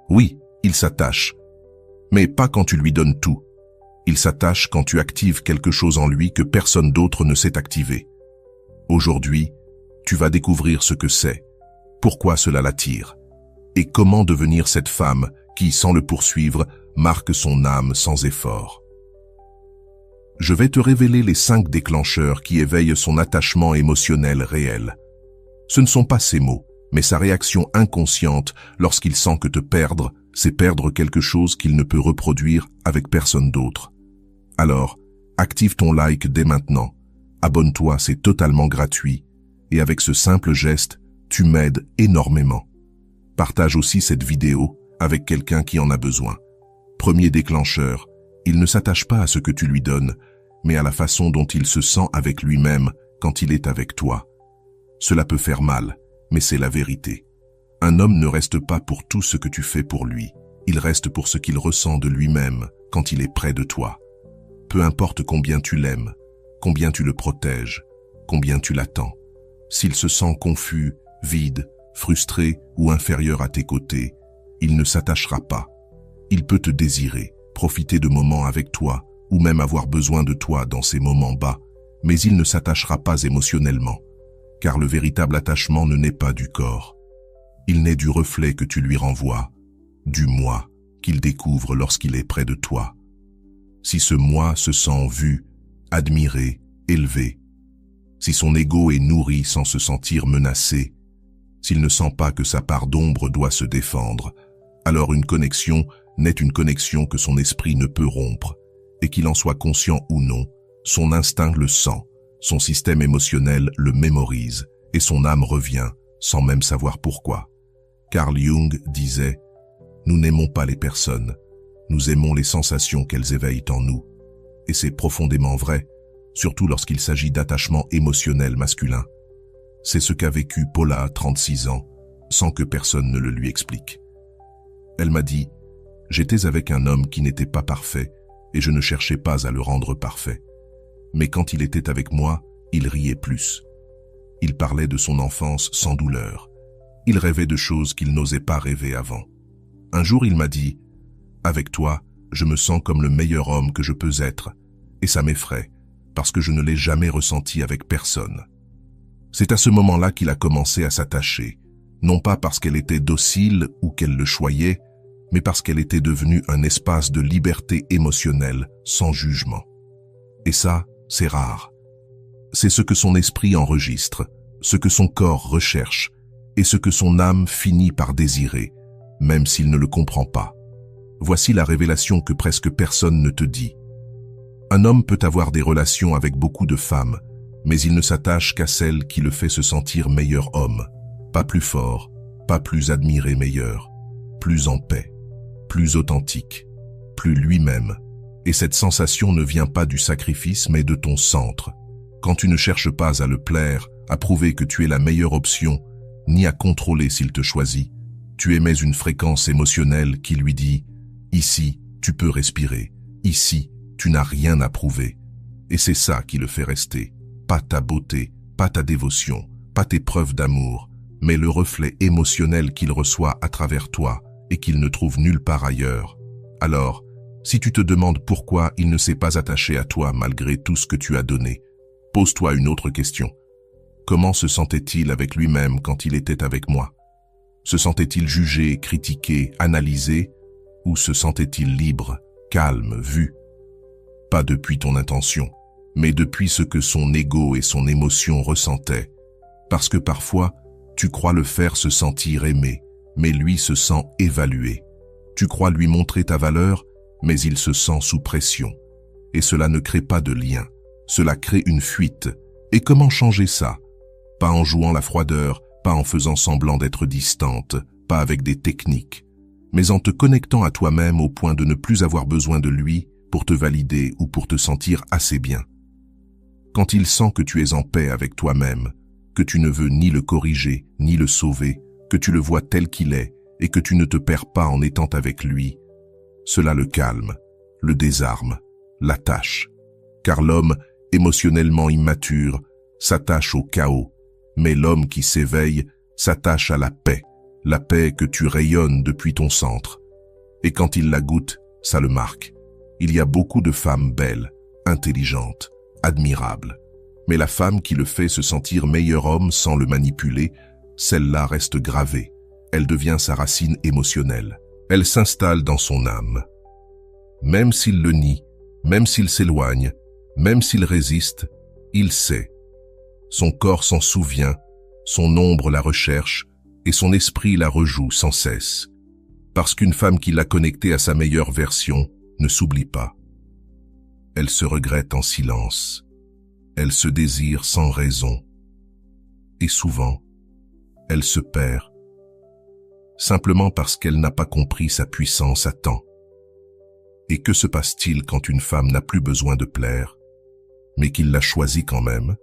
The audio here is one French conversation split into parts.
Oui, il s'attache. Mais pas quand tu lui donnes tout. Il s'attache quand tu actives quelque chose en lui que personne d'autre ne sait activer. Aujourd'hui, tu vas découvrir ce que c'est, pourquoi cela l'attire, et comment devenir cette femme qui, sans le poursuivre, marque son âme sans effort. Je vais te révéler les 5 déclencheurs qui éveillent son attachement émotionnel réel. Ce ne sont pas ses mots, mais sa réaction inconsciente lorsqu'il sent que te perdre, c'est perdre quelque chose qu'il ne peut reproduire avec personne d'autre. Alors, active ton like dès maintenant. Abonne-toi, c'est totalement gratuit. Et avec ce simple geste, tu m'aides énormément. Partage aussi cette vidéo avec quelqu'un qui en a besoin. Premier déclencheur, il ne s'attache pas à ce que tu lui donnes, mais à la façon dont il se sent avec lui-même quand il est avec toi. Cela peut faire mal, mais c'est la vérité. Un homme ne reste pas pour tout ce que tu fais pour lui. Il reste pour ce qu'il ressent de lui-même quand il est près de toi. Peu importe combien tu l'aimes, combien tu le protèges, combien tu l'attends. S'il se sent confus, vide, frustré ou inférieur à tes côtés, il ne s'attachera pas. Il peut te désirer, profiter de moments avec toi, ou même avoir besoin de toi dans ces moments bas, mais il ne s'attachera pas émotionnellement, car le véritable attachement ne naît pas du corps. Il naît du reflet que tu lui renvoies, du moi qu'il découvre lorsqu'il est près de toi. Si ce moi se sent vu, admiré, élevé, si son ego est nourri sans se sentir menacé, s'il ne sent pas que sa part d'ombre doit se défendre, alors une connexion n'est une connexion que son esprit ne peut rompre, et qu'il en soit conscient ou non, son instinct le sent, son système émotionnel le mémorise, et son âme revient sans même savoir pourquoi. Carl Jung disait « Nous n'aimons pas les personnes, nous aimons les sensations qu'elles éveillent en nous. » Et c'est profondément vrai, surtout lorsqu'il s'agit d'attachement émotionnel masculin. C'est ce qu'a vécu Paula, 36 ans, sans que personne ne le lui explique. Elle m'a dit « J'étais avec un homme qui n'était pas parfait et je ne cherchais pas à le rendre parfait. Mais quand il était avec moi, il riait plus. Il parlait de son enfance sans douleur. Il rêvait de choses qu'il n'osait pas rêver avant. Un jour, il m'a dit « Avec toi, je me sens comme le meilleur homme que je peux être. » Et ça m'effraie, parce que je ne l'ai jamais ressenti avec personne. C'est à ce moment-là qu'il a commencé à s'attacher, non pas parce qu'elle était docile ou qu'elle le choyait, mais parce qu'elle était devenue un espace de liberté émotionnelle sans jugement. Et ça, c'est rare. C'est ce que son esprit enregistre, ce que son corps recherche, et ce que son âme finit par désirer, même s'il ne le comprend pas. Voici la révélation que presque personne ne te dit. Un homme peut avoir des relations avec beaucoup de femmes, mais il ne s'attache qu'à celle qui le fait se sentir meilleur homme, pas plus fort, pas plus admiré meilleur, plus en paix, plus authentique, plus lui-même. Et cette sensation ne vient pas du sacrifice mais de ton centre. Quand tu ne cherches pas à le plaire, à prouver que tu es la meilleure option, ni à contrôler s'il te choisit, tu émets une fréquence émotionnelle qui lui dit « Ici, tu peux respirer. Ici, tu n'as rien à prouver. » Et c'est ça qui le fait rester. Pas ta beauté, pas ta dévotion, pas tes preuves d'amour, mais le reflet émotionnel qu'il reçoit à travers toi et qu'il ne trouve nulle part ailleurs. Alors, si tu te demandes pourquoi il ne s'est pas attaché à toi malgré tout ce que tu as donné, pose-toi une autre question. Comment se sentait-il avec lui-même quand il était avec moi? Se sentait-il jugé, critiqué, analysé, ou se sentait-il libre, calme, vu? Pas depuis ton intention, mais depuis ce que son ego et son émotion ressentaient. Parce que parfois, tu crois le faire se sentir aimé, mais lui se sent évalué. Tu crois lui montrer ta valeur, mais il se sent sous pression. Et cela ne crée pas de lien, cela crée une fuite. Et comment changer ça? Pas en jouant la froideur, pas en faisant semblant d'être distante, pas avec des techniques, mais en te connectant à toi-même au point de ne plus avoir besoin de lui pour te valider ou pour te sentir assez bien. Quand il sent que tu es en paix avec toi-même, que tu ne veux ni le corriger, ni le sauver, que tu le vois tel qu'il est et que tu ne te perds pas en étant avec lui, cela le calme, le désarme, l'attache. Car l'homme, émotionnellement immature, s'attache au chaos, mais l'homme qui s'éveille s'attache à la paix, la paix que tu rayonnes depuis ton centre. Et quand il la goûte, ça le marque. Il y a beaucoup de femmes belles, intelligentes, admirables. Mais la femme qui le fait se sentir meilleur homme sans le manipuler, celle-là reste gravée. Elle devient sa racine émotionnelle. Elle s'installe dans son âme. Même s'il le nie, même s'il s'éloigne, même s'il résiste, il sait. Son corps s'en souvient, son ombre la recherche et son esprit la rejoue sans cesse. Parce qu'une femme qui l'a connecté à sa meilleure version ne s'oublie pas. Elle se regrette en silence. Elle se désire sans raison. Et souvent, elle se perd. Simplement parce qu'elle n'a pas compris sa puissance à temps. Et que se passe-t-il quand une femme n'a plus besoin de plaire, mais qu'il l'a choisie quand même?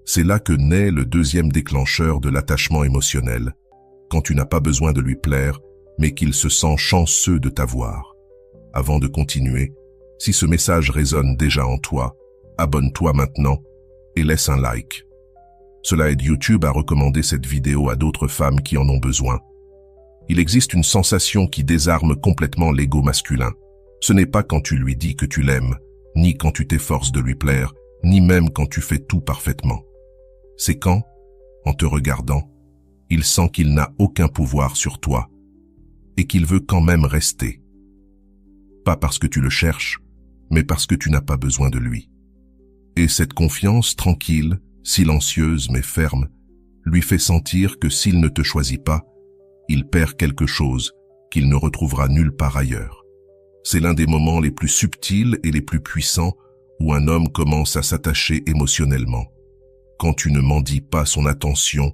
C'est là que naît le deuxième déclencheur de l'attachement émotionnel, quand tu n'as pas besoin de lui plaire, mais qu'il se sent chanceux de t'avoir. Avant de continuer, si ce message résonne déjà en toi, abonne-toi maintenant et laisse un like. Cela aide YouTube à recommander cette vidéo à d'autres femmes qui en ont besoin. Il existe une sensation qui désarme complètement l'ego masculin. Ce n'est pas quand tu lui dis que tu l'aimes, ni quand tu t'efforces de lui plaire, ni même quand tu fais tout parfaitement. C'est quand, en te regardant, il sent qu'il n'a aucun pouvoir sur toi et qu'il veut quand même rester. Pas parce que tu le cherches, mais parce que tu n'as pas besoin de lui. Et cette confiance tranquille, silencieuse mais ferme, lui fait sentir que s'il ne te choisit pas, il perd quelque chose qu'il ne retrouvera nulle part ailleurs. C'est l'un des moments les plus subtils et les plus puissants où un homme commence à s'attacher émotionnellement. Quand tu ne mendis pas son attention,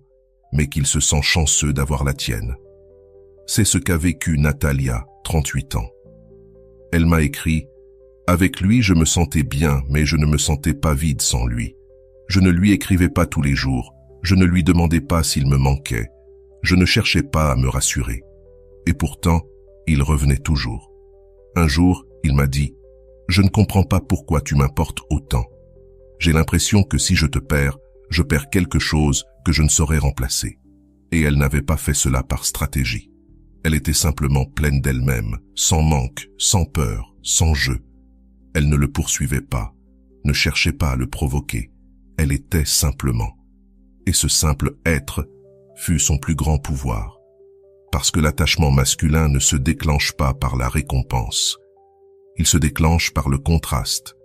mais qu'il se sent chanceux d'avoir la tienne. C'est ce qu'a vécu Natalia, 38 ans. Elle m'a écrit « Avec lui, je me sentais bien, mais je ne me sentais pas vide sans lui. Je ne lui écrivais pas tous les jours, je ne lui demandais pas s'il me manquait. Je ne cherchais pas à me rassurer. Et pourtant, il revenait toujours. Un jour, il m'a dit « Je ne comprends pas pourquoi tu m'importes autant. J'ai l'impression que si je te perds, je perds quelque chose que je ne saurais remplacer. » Et elle n'avait pas fait cela par stratégie. Elle était simplement pleine d'elle-même, sans manque, sans peur, sans jeu. Elle ne le poursuivait pas, ne cherchait pas à le provoquer. Elle était simplement. Et ce simple être fut son plus grand pouvoir. Parce que l'attachement masculin ne se déclenche pas par la récompense. Il se déclenche par le contraste.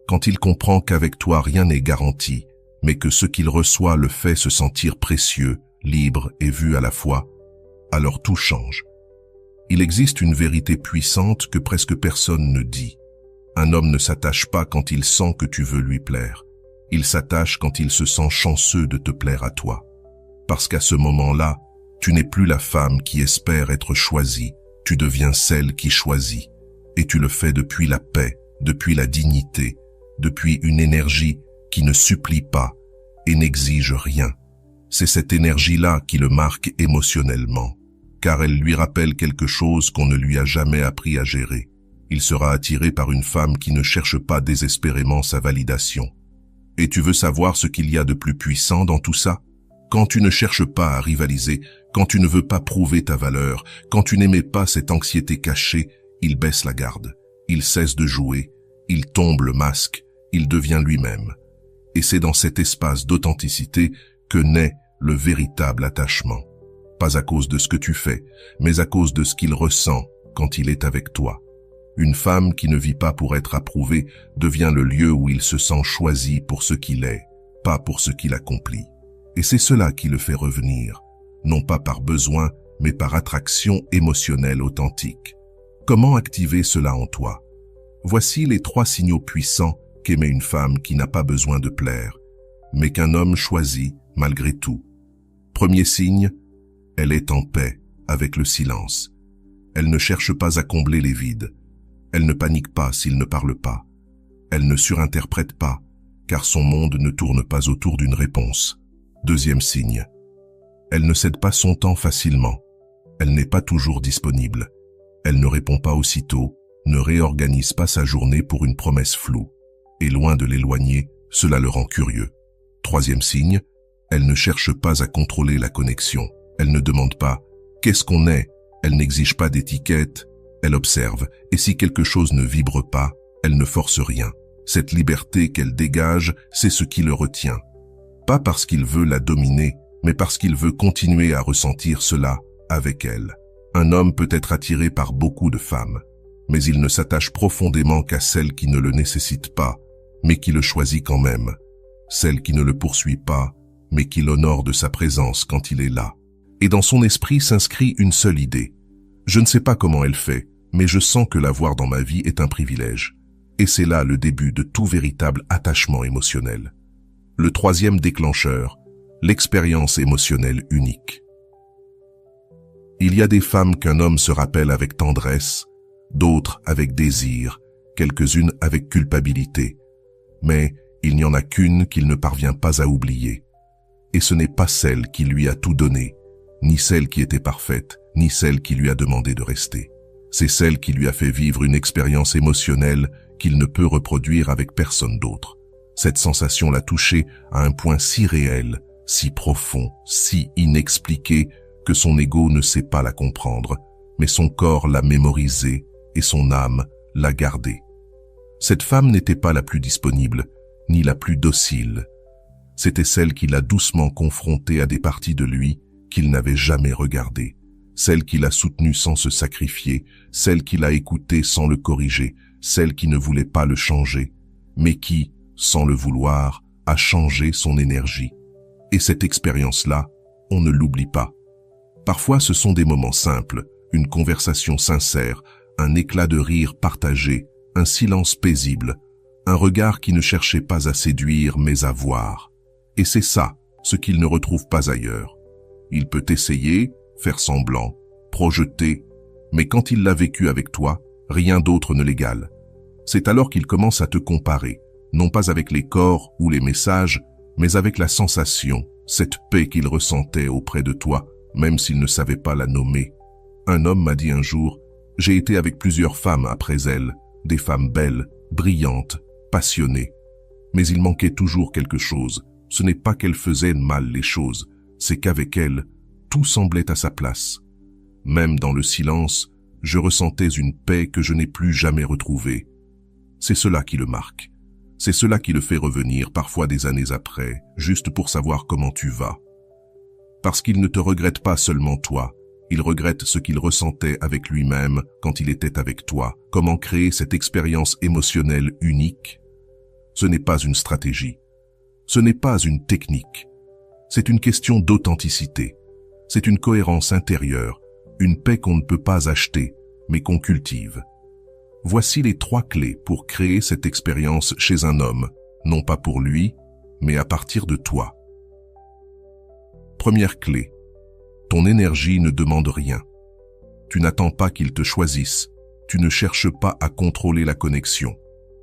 Quand il comprend qu'avec toi rien n'est garanti, mais que ce qu'il reçoit le fait se sentir précieux, libre et vu à la fois, alors tout change. Il existe une vérité puissante que presque personne ne dit. Un homme ne s'attache pas quand il sent que tu veux lui plaire. Il s'attache quand il se sent chanceux de te plaire à toi. Parce qu'à ce moment-là, tu n'es plus la femme qui espère être choisie, tu deviens celle qui choisit. Et tu le fais depuis la paix, depuis la dignité, depuis une énergie qui ne supplie pas et n'exige rien. C'est cette énergie-là qui le marque émotionnellement, car elle lui rappelle quelque chose qu'on ne lui a jamais appris à gérer. Il sera attiré par une femme qui ne cherche pas désespérément sa validation. Et tu veux savoir ce qu'il y a de plus puissant dans tout ça? Quand tu ne cherches pas à rivaliser, quand tu ne veux pas prouver ta valeur, quand tu n'aimais pas cette anxiété cachée, il baisse la garde, il cesse de jouer, il tombe le masque, il devient lui-même. Et c'est dans cet espace d'authenticité que naît le véritable attachement. Pas à cause de ce que tu fais, mais à cause de ce qu'il ressent quand il est avec toi. Une femme qui ne vit pas pour être approuvée devient le lieu où il se sent choisi pour ce qu'il est, pas pour ce qu'il accomplit. Et c'est cela qui le fait revenir, non pas par besoin, mais par attraction émotionnelle authentique. Comment activer cela en toi? Voici les 3 signaux puissants qu'émet une femme qui n'a pas besoin de plaire, mais qu'un homme choisit malgré tout. Premier signe, elle est en paix avec le silence. Elle ne cherche pas à combler les vides. Elle ne panique pas s'il ne parle pas. Elle ne surinterprète pas, car son monde ne tourne pas autour d'une réponse. Deuxième signe, elle ne cède pas son temps facilement. Elle n'est pas toujours disponible. Elle ne répond pas aussitôt, ne réorganise pas sa journée pour une promesse floue. Et loin de l'éloigner, cela le rend curieux. Troisième signe, elle ne cherche pas à contrôler la connexion. Elle ne demande pas Qu'est-ce qu'on est? Elle n'exige pas d'étiquette, elle observe, et si quelque chose ne vibre pas, elle ne force rien. Cette liberté qu'elle dégage, c'est ce qui le retient. Pas parce qu'il veut la dominer, mais parce qu'il veut continuer à ressentir cela avec elle. Un homme peut être attiré par beaucoup de femmes, mais il ne s'attache profondément qu'à celle qui ne le nécessite pas, mais qui le choisit quand même. Celle qui ne le poursuit pas, mais qui l'honore de sa présence quand il est là. Et dans son esprit s'inscrit une seule idée. Je ne sais pas comment elle fait, mais je sens que l'avoir dans ma vie est un privilège. Et c'est là le début de tout véritable attachement émotionnel. Le troisième déclencheur, l'expérience émotionnelle unique. Il y a des femmes qu'un homme se rappelle avec tendresse, d'autres avec désir, quelques-unes avec culpabilité. Mais il n'y en a qu'une qu'il ne parvient pas à oublier. Et ce n'est pas celle qui lui a tout donné, ni celle qui était parfaite, ni celle qui lui a demandé de rester. C'est celle qui lui a fait vivre une expérience émotionnelle qu'il ne peut reproduire avec personne d'autre. Cette sensation l'a touché à un point si réel, si profond, si inexpliqué, que son ego ne sait pas la comprendre, mais son corps l'a mémorisée et son âme l'a gardée. Cette femme n'était pas la plus disponible, ni la plus docile. C'était celle qui l'a doucement confronté à des parties de lui qu'il n'avait jamais regardées, celle qui l'a soutenu sans se sacrifier, celle qui l'a écouté sans le corriger, celle qui ne voulait pas le changer, mais qui, sans le vouloir, a changé son énergie. Et cette expérience-là, on ne l'oublie pas. Parfois, ce sont des moments simples, une conversation sincère, un éclat de rire partagé, un silence paisible, un regard qui ne cherchait pas à séduire mais à voir. Et c'est ça, ce qu'il ne retrouve pas ailleurs. Il peut essayer, faire semblant, projeter, mais quand il l'a vécu avec toi, rien d'autre ne l'égale. C'est alors qu'il commence à te comparer, non pas avec les corps ou les messages, mais avec la sensation, cette paix qu'il ressentait auprès de toi, même s'il ne savait pas la nommer. Un homme m'a dit un jour, « J'ai été avec plusieurs femmes après elle, des femmes belles, brillantes, passionnées. Mais il manquait toujours quelque chose. Ce n'est pas qu'elle faisait mal les choses, c'est qu'avec elle, tout semblait à sa place. Même dans le silence, je ressentais une paix que je n'ai plus jamais retrouvée. C'est cela qui le marque. C'est cela qui le fait revenir parfois des années après, juste pour savoir comment tu vas. Parce qu'il ne te regrette pas seulement toi, il regrette ce qu'il ressentait avec lui-même quand il était avec toi, comment créer cette expérience émotionnelle unique. Ce n'est pas une stratégie, ce n'est pas une technique, c'est une question d'authenticité, c'est une cohérence intérieure, une paix qu'on ne peut pas acheter, mais qu'on cultive. Voici les 3 clés pour créer cette expérience chez un homme, non pas pour lui, mais à partir de toi. Première clé, ton énergie ne demande rien. Tu n'attends pas qu'il te choisisse, tu ne cherches pas à contrôler la connexion.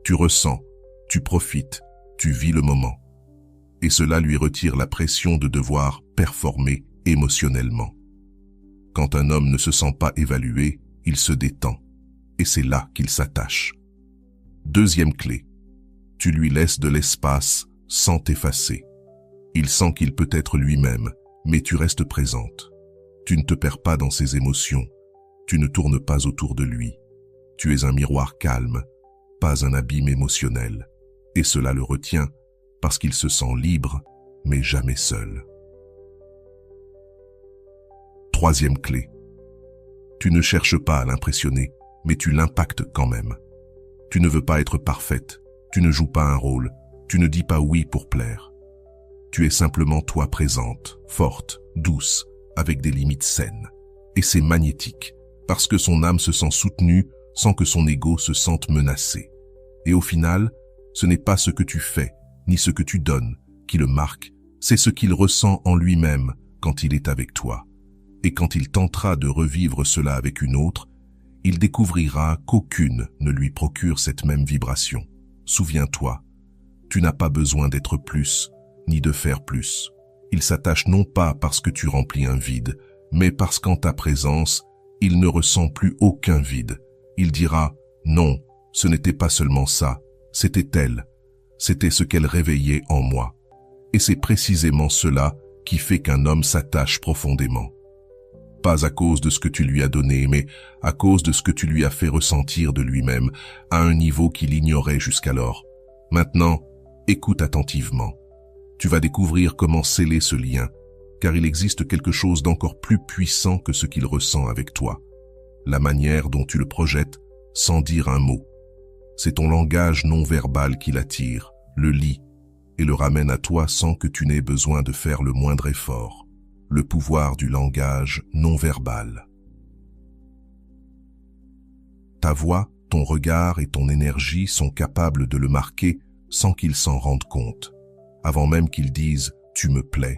Tu ressens, tu profites, tu vis le moment. Et cela lui retire la pression de devoir performer émotionnellement. Quand un homme ne se sent pas évalué, il se détend. Et c'est là qu'il s'attache. Deuxième clé, tu lui laisses de l'espace sans t'effacer. Il sent qu'il peut être lui-même, mais tu restes présente. Tu ne te perds pas dans ses émotions, tu ne tournes pas autour de lui. Tu es un miroir calme, pas un abîme émotionnel. Et cela le retient parce qu'il se sent libre, mais jamais seul. Troisième clé, tu ne cherches pas à l'impressionner, mais tu l'impactes quand même. Tu ne veux pas être parfaite, tu ne joues pas un rôle, tu ne dis pas oui pour plaire. Tu es simplement toi présente, forte, douce, avec des limites saines. Et c'est magnétique, parce que son âme se sent soutenue sans que son ego se sente menacé. Et au final, ce n'est pas ce que tu fais, ni ce que tu donnes, qui le marque, c'est ce qu'il ressent en lui-même quand il est avec toi. Et quand il tentera de revivre cela avec une autre, il découvrira qu'aucune ne lui procure cette même vibration. Souviens-toi, tu n'as pas besoin d'être plus, ni de faire plus. Il s'attache non pas parce que tu remplis un vide, mais parce qu'en ta présence, il ne ressent plus aucun vide. Il dira « Non, ce n'était pas seulement ça, c'était elle, c'était ce qu'elle réveillait en moi. » Et c'est précisément cela qui fait qu'un homme s'attache profondément. pas à cause de ce que tu lui as donné, mais à cause de ce que tu lui as fait ressentir de lui-même, à un niveau qu'il ignorait jusqu'alors. Maintenant, écoute attentivement. Tu vas découvrir comment sceller ce lien, car il existe quelque chose d'encore plus puissant que ce qu'il ressent avec toi. La manière dont tu le projettes, sans dire un mot. C'est ton langage non verbal qui l'attire, le lie, et le ramène à toi sans que tu n'aies besoin de faire le moindre effort. Le pouvoir du langage non verbal. Ta voix, ton regard et ton énergie sont capables de le marquer sans qu'il s'en rende compte. Avant même qu'il dise « tu me plais »,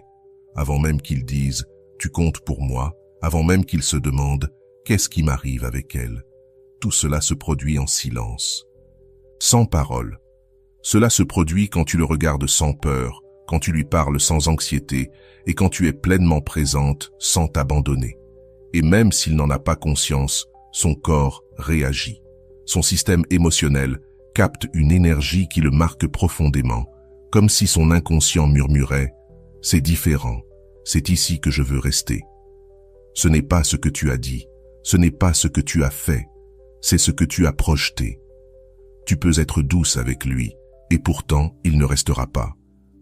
avant même qu'il dise « tu comptes pour moi », avant même qu'il se demande « qu'est-ce qui m'arrive avec elle ?» Tout cela se produit en silence. Sans parole. Cela se produit quand tu le regardes sans peur, quand tu lui parles sans anxiété et quand tu es pleinement présente sans t'abandonner. Et même s'il n'en a pas conscience, son corps réagit. Son système émotionnel capte une énergie qui le marque profondément, comme si son inconscient murmurait « c'est différent, c'est ici que je veux rester ». Ce n'est pas ce que tu as dit, ce n'est pas ce que tu as fait, c'est ce que tu as projeté. Tu peux être douce avec lui, et pourtant il ne restera pas.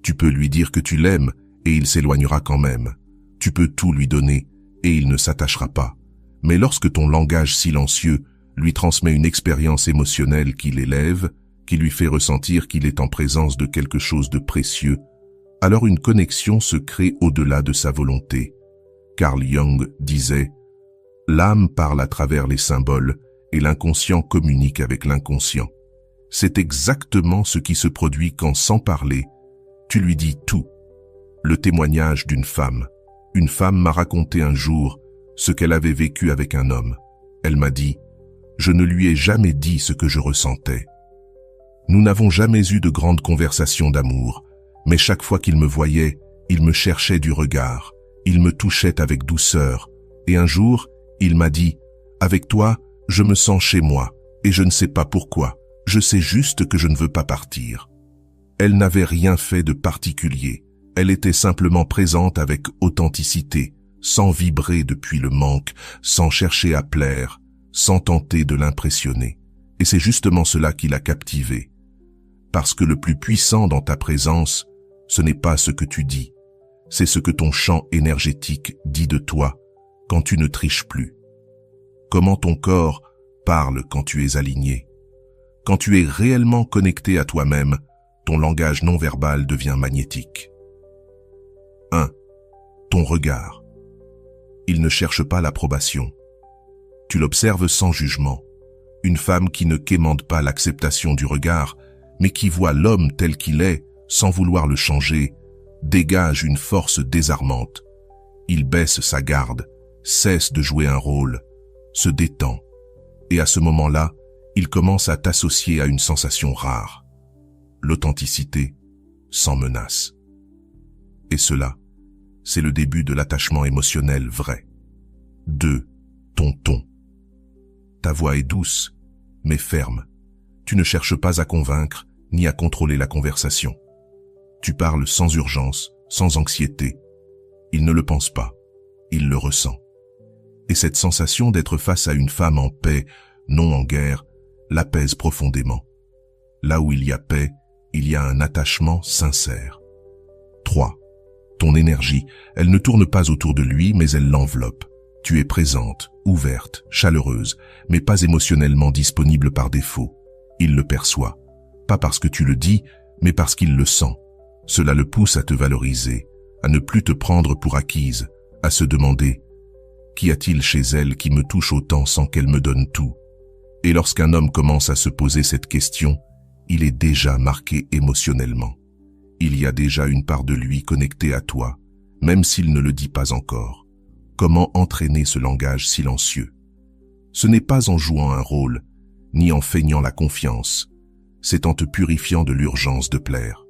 Tu peux lui dire que tu l'aimes, et il s'éloignera quand même. Tu peux tout lui donner, et il ne s'attachera pas. Mais lorsque ton langage silencieux lui transmet une expérience émotionnelle qui l'élève, qui lui fait ressentir qu'il est en présence de quelque chose de précieux, alors une connexion se crée au-delà de sa volonté. Carl Jung disait « L'âme parle à travers les symboles et l'inconscient communique avec l'inconscient. » C'est exactement ce qui se produit quand, sans parler, tu lui dis tout. Le témoignage d'une femme. Une femme m'a raconté un jour ce qu'elle avait vécu avec un homme. Elle m'a dit « Je ne lui ai jamais dit ce que je ressentais. » Nous n'avons jamais eu de grandes conversations d'amour, mais chaque fois qu'il me voyait, il me cherchait du regard, il me touchait avec douceur, et un jour, il m'a dit « Avec toi, je me sens chez moi, et je ne sais pas pourquoi, je sais juste que je ne veux pas partir. » Elle n'avait rien fait de particulier, elle était simplement présente avec authenticité, sans vibrer depuis le manque, sans chercher à plaire, sans tenter de l'impressionner. Et c'est justement cela qui l'a captivée. Parce que le plus puissant dans ta présence, ce n'est pas ce que tu dis, c'est ce que ton champ énergétique dit de toi quand tu ne triches plus. Comment ton corps parle quand tu es aligné. Quand tu es réellement connecté à toi-même, ton langage non verbal devient magnétique. 1. Ton regard. Il ne cherche pas l'approbation. Tu l'observes sans jugement. Une femme qui ne quémande pas l'acceptation du regard, mais qui voit l'homme tel qu'il est, sans vouloir le changer, dégage une force désarmante. Il baisse sa garde, cesse de jouer un rôle, se détend. Et à ce moment-là, il commence à t'associer à une sensation rare. L'authenticité, sans menace. Et cela, c'est le début de l'attachement émotionnel vrai. 2. Ton ton. Ta voix est douce, mais ferme. Tu ne cherches pas à convaincre, ni à contrôler la conversation. Tu parles sans urgence, sans anxiété. Il ne le pense pas, il le ressent. Et cette sensation d'être face à une femme en paix, non en guerre, l'apaise profondément. Là où il y a paix, il y a un attachement sincère. 3. Ton énergie, elle ne tourne pas autour de lui, mais elle l'enveloppe. Tu es présente, ouverte, chaleureuse, mais pas émotionnellement disponible par défaut. Il le perçoit, pas parce que tu le dis, mais parce qu'il le sent. Cela le pousse à te valoriser, à ne plus te prendre pour acquise, à se demander « Qu'y a-t-il chez elle qui me touche autant sans qu'elle me donne tout ?» Et lorsqu'un homme commence à se poser cette question, il est déjà marqué émotionnellement. Il y a déjà une part de lui connectée à toi, même s'il ne le dit pas encore. Comment entraîner ce langage silencieux? Ce n'est pas en jouant un rôle, ni en feignant la confiance, c'est en te purifiant de l'urgence de plaire.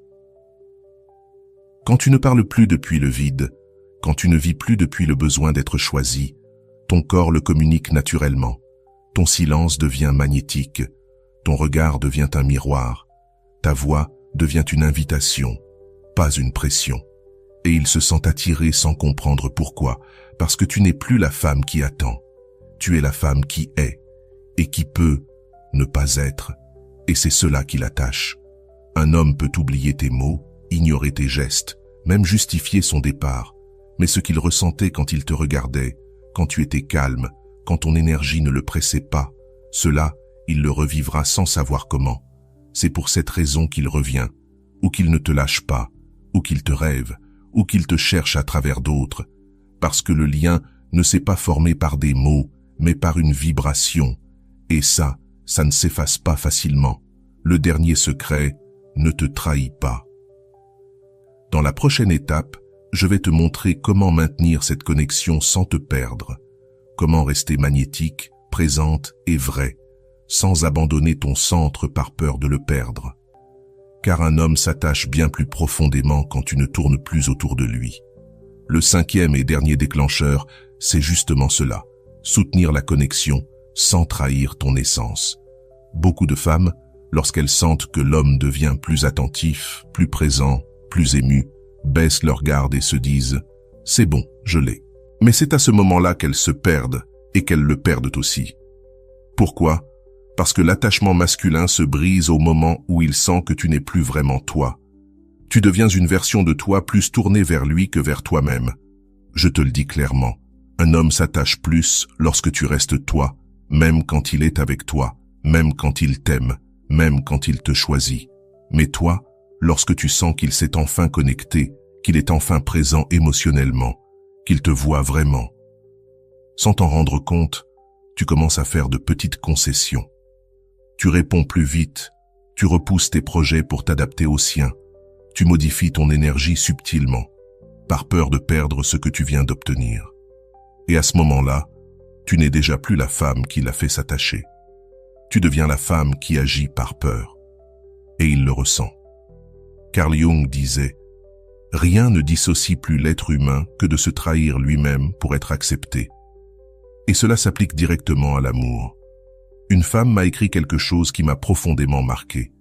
Quand tu ne parles plus depuis le vide, quand tu ne vis plus depuis le besoin d'être choisi, ton corps le communique naturellement, ton silence devient magnétique, ton regard devient un miroir, ta voix devient une invitation, pas une pression. Et il se sent attiré sans comprendre pourquoi, parce que tu n'es plus la femme qui attend. Tu es la femme qui est, et qui peut ne pas être, et c'est cela qui l'attache. Un homme peut oublier tes mots, ignorer tes gestes, même justifier son départ, mais ce qu'il ressentait quand il te regardait, quand tu étais calme, quand ton énergie ne le pressait pas, cela, il le revivra sans savoir comment. C'est pour cette raison qu'il revient, ou qu'il ne te lâche pas, ou qu'il te rêve, ou qu'il te cherche à travers d'autres, parce que le lien ne s'est pas formé par des mots, mais par une vibration, et ça ne s'efface pas facilement. Le dernier secret, ne te trahis pas. Dans la prochaine étape, je vais te montrer comment maintenir cette connexion sans te perdre, comment rester magnétique, présente et vraie, sans abandonner ton centre par peur de le perdre. Car un homme s'attache bien plus profondément quand tu ne tournes plus autour de lui. Le cinquième et dernier déclencheur, c'est justement cela, soutenir la connexion sans trahir ton essence. Beaucoup de femmes, lorsqu'elles sentent que l'homme devient plus attentif, plus présent, plus ému, baissent leur garde et se disent « c'est bon, je l'ai ». Mais c'est à ce moment-là qu'elles se perdent et qu'elles le perdent aussi. Pourquoi ? Parce que l'attachement masculin se brise au moment où il sent que tu n'es plus vraiment toi. Tu deviens une version de toi plus tournée vers lui que vers toi-même. Je te le dis clairement, un homme s'attache plus lorsque tu restes toi, même quand il est avec toi, même quand il t'aime, même quand il te choisit. Mais toi, lorsque tu sens qu'il s'est enfin connecté, qu'il est enfin présent émotionnellement, qu'il te voit vraiment. Sans t'en rendre compte, tu commences à faire de petites concessions. Tu réponds plus vite, tu repousses tes projets pour t'adapter aux siens, tu modifies ton énergie subtilement, par peur de perdre ce que tu viens d'obtenir. Et à ce moment-là, tu n'es déjà plus la femme qui l'a fait s'attacher. Tu deviens la femme qui agit par peur. Et il le ressent. Carl Jung disait « Rien ne dissocie plus l'être humain que de se trahir lui-même pour être accepté. » Et cela s'applique directement à l'amour. Une femme m'a écrit quelque chose qui m'a profondément marqué.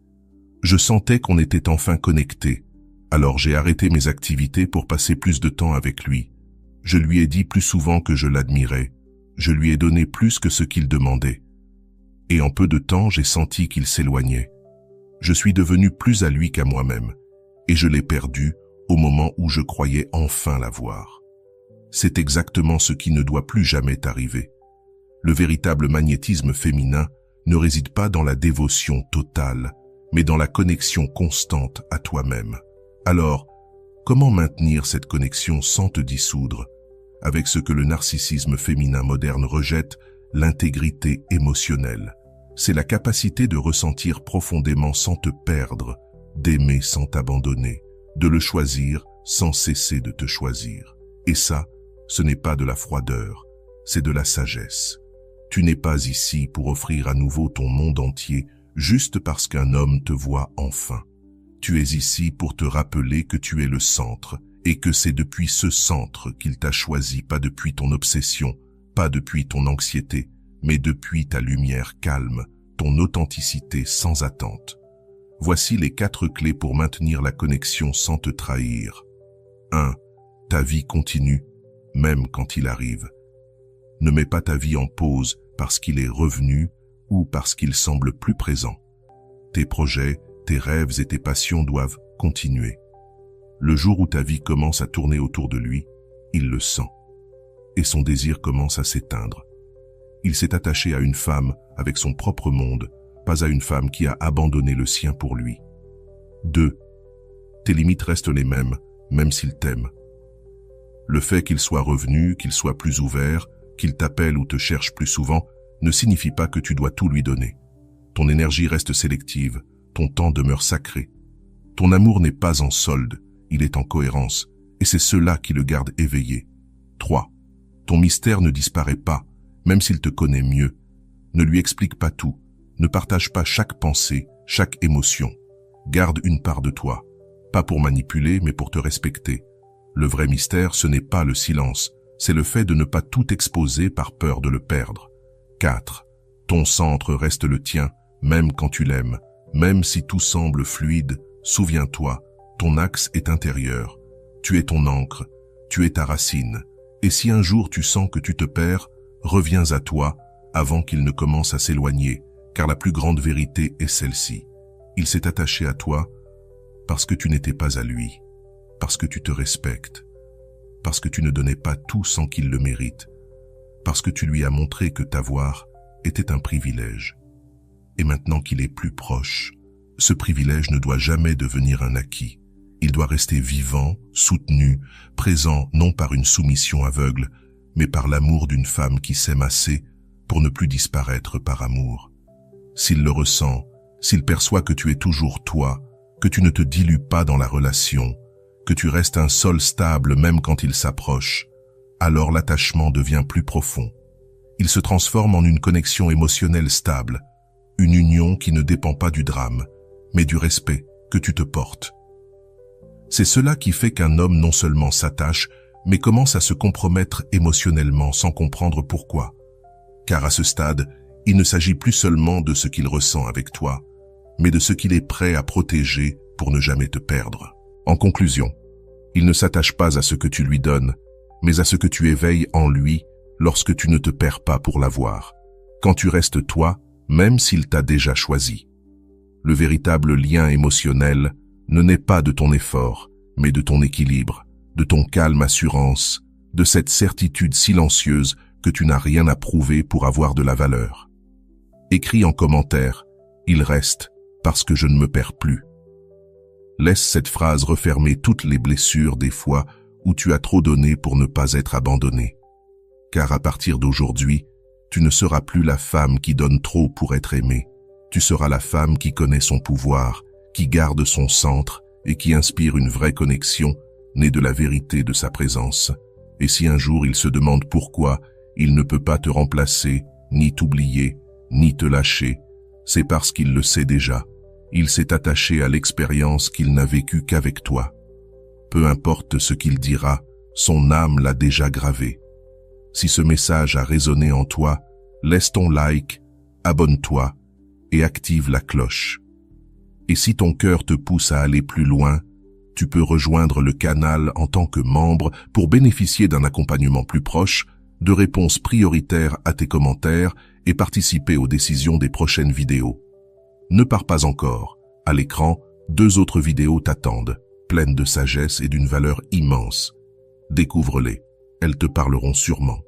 Je sentais qu'on était enfin connectés, alors j'ai arrêté mes activités pour passer plus de temps avec lui. Je lui ai dit plus souvent que je l'admirais. Je lui ai donné plus que ce qu'il demandait. Et en peu de temps, j'ai senti qu'il s'éloignait. Je suis devenu plus à lui qu'à moi-même, et je l'ai perdu au moment où je croyais enfin l'avoir. C'est exactement ce qui ne doit plus jamais t'arriver. Le véritable magnétisme féminin ne réside pas dans la dévotion totale, mais dans la connexion constante à toi-même. Alors, comment maintenir cette connexion sans te dissoudre, avec ce que le narcissisme féminin moderne rejette, l'intégrité émotionnelle? C'est la capacité de ressentir profondément sans te perdre, d'aimer sans t'abandonner, de le choisir sans cesser de te choisir. Et ça, ce n'est pas de la froideur, c'est de la sagesse. Tu n'es pas ici pour offrir à nouveau ton monde entier juste parce qu'un homme te voit enfin. Tu es ici pour te rappeler que tu es le centre et que c'est depuis ce centre qu'il t'a choisi, pas depuis ton obsession, pas depuis ton anxiété, mais depuis ta lumière calme, ton authenticité sans attente. Voici les 4 clés pour maintenir la connexion sans te trahir. 1. Ta vie continue, même quand il arrive. Ne mets pas ta vie en pause parce qu'il est revenu ou parce qu'il semble plus présent. Tes projets, tes rêves et tes passions doivent continuer. Le jour où ta vie commence à tourner autour de lui, il le sent. Et son désir commence à s'éteindre. Il s'est attaché à une femme avec son propre monde, pas à une femme qui a abandonné le sien pour lui. 2. Tes limites restent les mêmes, même s'il t'aime. Le fait qu'il soit revenu, qu'il soit plus ouvert, qu'il t'appelle ou te cherche plus souvent, ne signifie pas que tu dois tout lui donner. Ton énergie reste sélective, ton temps demeure sacré. Ton amour n'est pas en solde, il est en cohérence, et c'est cela qui le garde éveillé. 3. Ton mystère ne disparaît pas, même s'il te connaît mieux. Ne lui explique pas tout, ne partage pas chaque pensée, chaque émotion. Garde une part de toi, pas pour manipuler, mais pour te respecter. Le vrai mystère, ce n'est pas le silence, c'est le fait de ne pas tout exposer par peur de le perdre. 4. Ton centre reste le tien, même quand tu l'aimes. Même si tout semble fluide, souviens-toi, ton axe est intérieur. Tu es ton ancre, tu es ta racine. Et si un jour tu sens que tu te perds, reviens à toi avant qu'il ne commence à s'éloigner, car la plus grande vérité est celle-ci. Il s'est attaché à toi parce que tu n'étais pas à lui, parce que tu te respectes, parce que tu ne donnais pas tout sans qu'il le mérite, parce que tu lui as montré que t'avoir était un privilège. Et maintenant qu'il est plus proche, ce privilège ne doit jamais devenir un acquis. Il doit rester vivant, soutenu, présent non par une soumission aveugle, mais par l'amour d'une femme qui s'aime assez pour ne plus disparaître par amour. S'il le ressent, s'il perçoit que tu es toujours toi, que tu ne te dilues pas dans la relation, que tu restes un sol stable même quand il s'approche, alors l'attachement devient plus profond. Il se transforme en une connexion émotionnelle stable, une union qui ne dépend pas du drame, mais du respect que tu te portes. C'est cela qui fait qu'un homme non seulement s'attache, mais commence à se compromettre émotionnellement sans comprendre pourquoi. Car à ce stade, il ne s'agit plus seulement de ce qu'il ressent avec toi, mais de ce qu'il est prêt à protéger pour ne jamais te perdre. En conclusion, il ne s'attache pas à ce que tu lui donnes, mais à ce que tu éveilles en lui lorsque tu ne te perds pas pour l'avoir, quand tu restes toi, même s'il t'a déjà choisi. Le véritable lien émotionnel ne naît pas de ton effort, mais de ton équilibre, de ton calme assurance, de cette certitude silencieuse que tu n'as rien à prouver pour avoir de la valeur. Écris en commentaire, il reste parce que je ne me perds plus. Laisse cette phrase refermer toutes les blessures des fois où tu as trop donné pour ne pas être abandonné. Car à partir d'aujourd'hui, tu ne seras plus la femme qui donne trop pour être aimée. Tu seras la femme qui connaît son pouvoir, qui garde son centre et qui inspire une vraie connexion née de la vérité de sa présence. Et si un jour il se demande pourquoi il ne peut pas te remplacer, ni t'oublier, ni te lâcher, c'est parce qu'il le sait déjà. Il s'est attaché à l'expérience qu'il n'a vécue qu'avec toi. Peu importe ce qu'il dira, son âme l'a déjà gravé. Si ce message a résonné en toi, laisse ton like, abonne-toi et active la cloche. Et si ton cœur te pousse à aller plus loin, tu peux rejoindre le canal en tant que membre pour bénéficier d'un accompagnement plus proche, de réponses prioritaires à tes commentaires et participer aux décisions des prochaines vidéos. Ne pars pas encore. À l'écran, 2 autres vidéos t'attendent, pleines de sagesse et d'une valeur immense. Découvre-les. Elles te parleront sûrement.